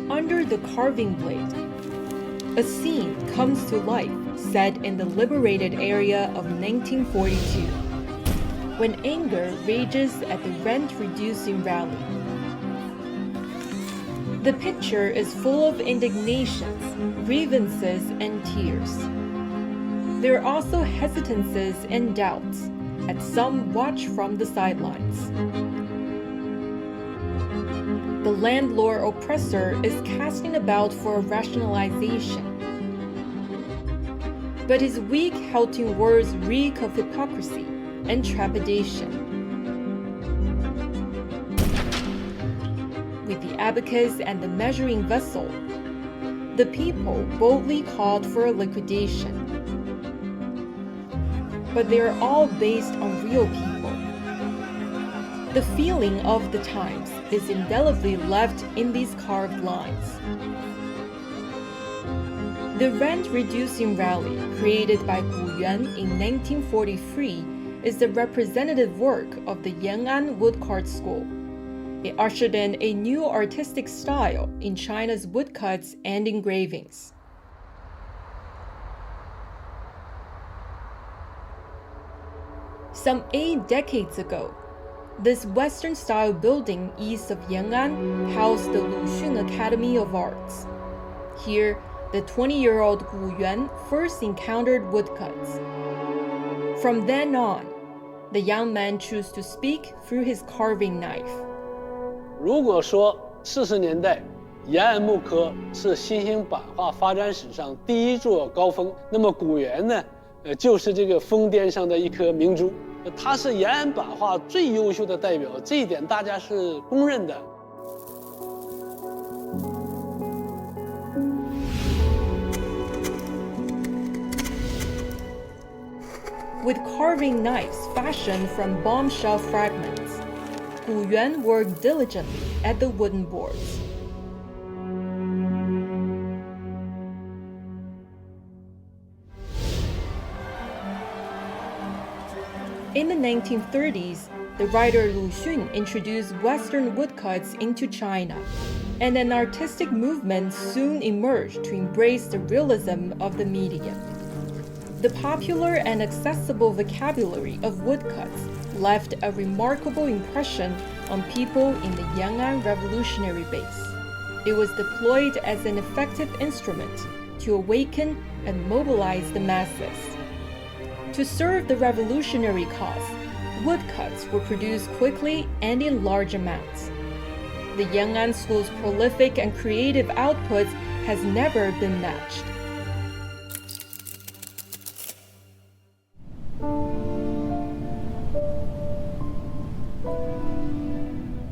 Under the carving blade, a scene comes to life set in the liberated area of 1942, when anger rages at the rent-reducing rally. The picture is full of indignations, grievances, and tears. There are also hesitances and doubts, as some watch from the sidelines. The landlord-oppressor is casting about for a rationalization. But his weak, halting words reek of hypocrisy and trepidation. With the abacus and the measuring vessel, the people boldly called for a liquidation. But they are all based on real people. The feeling of the times is indelibly left in these carved lines. The rent-reducing rally created by Gu Yuan in 1943 is the representative work of the Yan'an Woodcuts School. It ushered in a new artistic style in China's woodcuts and engravings. Some 8 decades ago, this Western-style building east of Yan'an housed the Luxun Academy of Arts. Here, the 20-year-old Gu Yuan first encountered woodcuts. From then on, the young man chose to speak through his carving knife. 如果说40年代延安木刻是新兴版画发展史上第一座高峰，那么古元呢，就是这个峰巅上的一颗明珠。他是延安版画最优秀的代表，这一点大家是公认的。With carving knives fashioned from bombshell fragments, Gu Yuan worked diligently at the wooden boards. In the 1930s, the writer Lu Xun introduced Western woodcuts into China, and an artistic movement soon emerged to embrace the realism of the medium. The popular and accessible vocabulary of woodcuts left a remarkable impression on people in the Yan'an revolutionary base. It was deployed as an effective instrument to awaken and mobilize the masses. To serve the revolutionary cause, woodcuts were produced quickly and in large amounts. The Yan'an School's prolific and creative output has never been matched.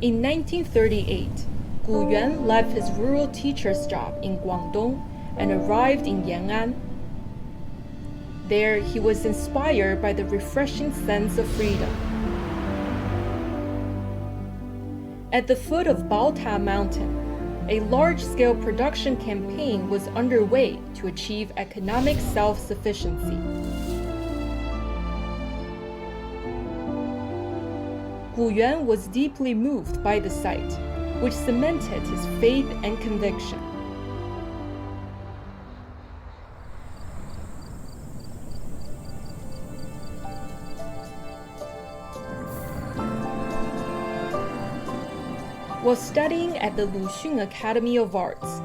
In 1938, Gu Yuan left his rural teacher's job in Guangdong and arrived in Yan'an. There, he was inspired by the refreshing sense of freedom. At the foot of Baota Mountain, a large-scale production campaign was underway to achieve economic self-sufficiency. Gu Yuan was deeply moved by the sight, which cemented his faith and conviction. While studying at the Luxun Academy of Arts,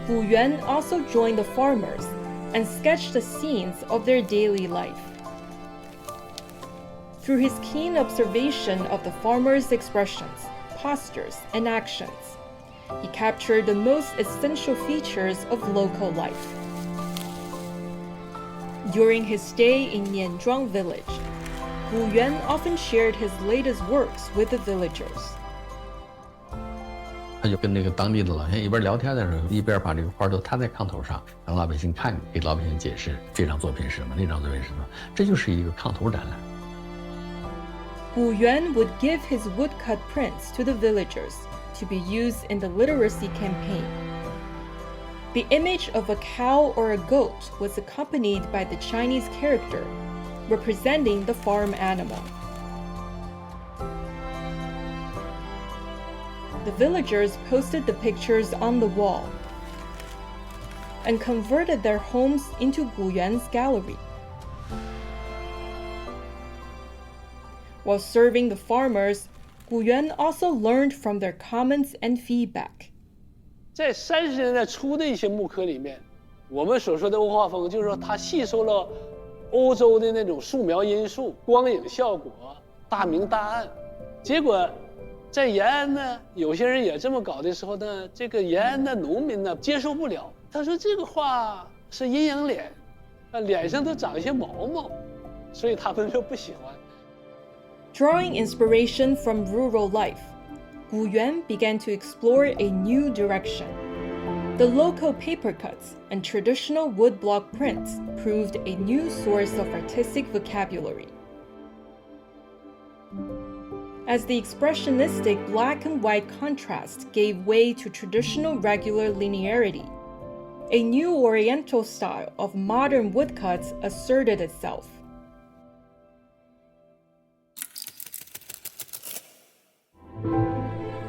Gu Yuan also joined the farmers and sketched the scenes of their daily life. Through his keen observation of the farmers' expressions, postures, and actions, he captured the most essential features of local life. During his stay in Nianzhuang village, Gu Yuan often shared his latest works with the villagers. 他就跟那个当地的老先生一边聊天的时候，一边把这个画都摊在炕头上，让老百姓看，给老百姓解释这张作品是什么，那张作品是什么，这就是一个炕头展览。Gu Yuan would give his woodcut prints to the villagers to be used in the literacy campaign. The image of a cow or a goat was accompanied by the Chinese character, representing the farm animal. The villagers posted the pictures on the wall and converted their homes into Gu Yuan's gallery. While serving the farmers, Gu Yuan also learned from their comments and feedback. 在30年代初的一些木刻里面，我们所说的欧化风，就是说它吸收了欧洲的那种素描因素、光影效果、大明大暗。结果在延安呢，有些人也这么搞的时候呢，这个延安的农民呢接受不了。他说这个画是阴阳脸，脸上都长一些毛毛，所以他们就不喜欢。Drawing inspiration from rural life, Gu Yuan began to explore a new direction. The local paper cuts and traditional woodblock prints proved a new source of artistic vocabulary. As the expressionistic black and white contrast gave way to traditional regular linearity, a new Oriental style of modern woodcuts asserted itself.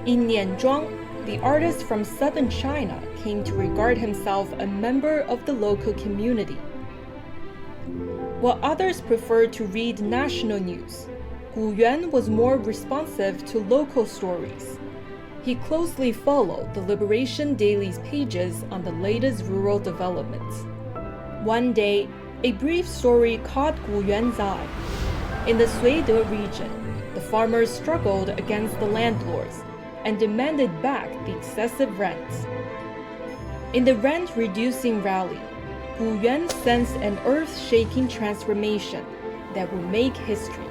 In Nianzhuang, the artist from southern China came to regard himself a member of the local community. While others preferred to read national news, Gu Yuan was more responsive to local stories. He closely followed the Liberation Daily's pages on the latest rural developments. One day, a brief story caught Gu Yuan's eye. In the Suide region, the farmers struggled against the landlords and demanded back the excessive rents. In the rent-reducing rally, Gu Yuan sensed an earth-shaking transformation that would make history.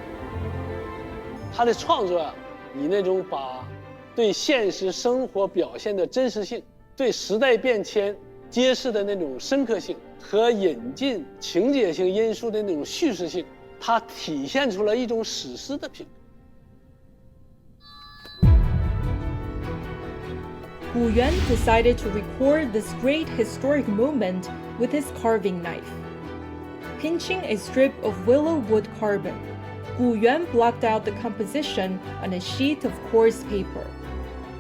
他的创作以那种把对现实生活表现的真实性、对时代变迁揭示的那种深刻性和引进情节性因素的那种叙事性，它体现出了一种史诗的品格。Gu Yuan decided to record this great historic moment with his carving knife. Pinching a strip of willow wood carbon, Gu Yuan blocked out the composition on a sheet of coarse paper.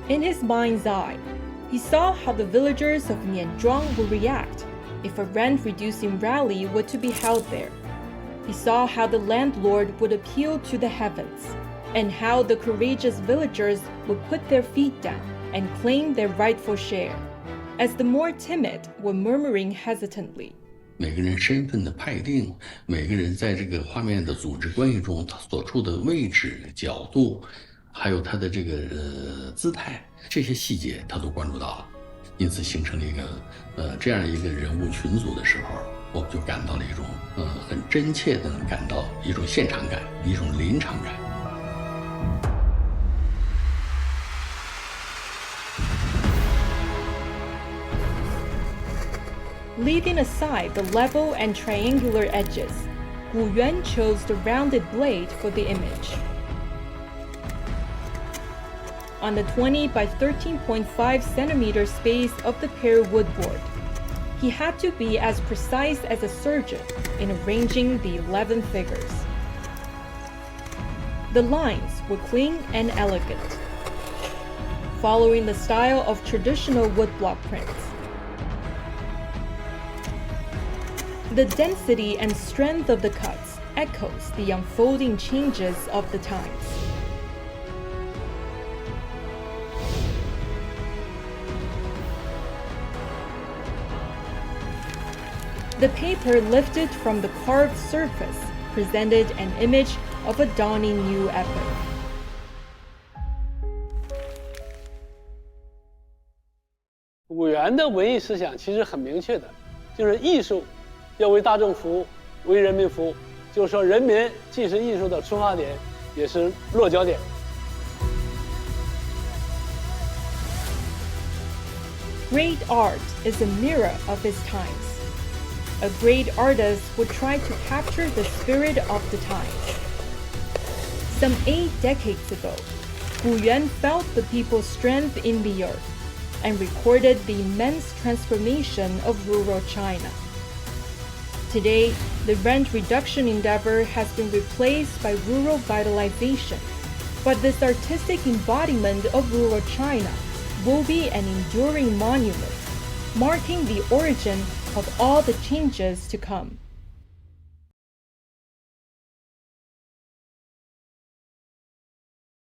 In his mind's eye, he saw how the villagers of Nianzhuang would react if a rent-reducing rally were to be held there. He saw how the landlord would appeal to the heavens, and how the courageous villagers would put their feet down and claim their rightful share, as the more timid were murmuring hesitantly. 每个人身份的派定，每个人在这个画面的组织关系中，他所处的位置、角度，还有他的这个姿态，这些细节他都关注到了，因此形成了一个这样一个人物群组的时候，我们就感到了一种很真切的感到一种现场感，一种临场感。Leaving aside the level and triangular edges, Gu Yuan chose the rounded blade for the image. On the 20 by 13.5 centimeter space of the pear woodboard, he had to be as precise as a surgeon in arranging the 11 figures. The lines were clean and elegant, following the style of traditional woodblock prints. The density and strength of the cuts echoes the unfolding changes of the times. The paper lifted from the carved surface presented an image of a dawning new epoch. 古元的文艺思想其实很明确的，就是艺术要为大众服务，为人民服务。就是说，人民既是艺术的出发点，也是落脚点。Great art is a mirror of its times. A great artist would try to capture the spirit of the times. Some 8 decades ago, Gu Yuan felt the people's strength in the earth and recorded the immense transformation of rural China. Today, the rent reduction endeavor has been replaced by rural vitalization, but this artistic embodiment of rural China will be an enduring monument, marking the origin of all the changes to come.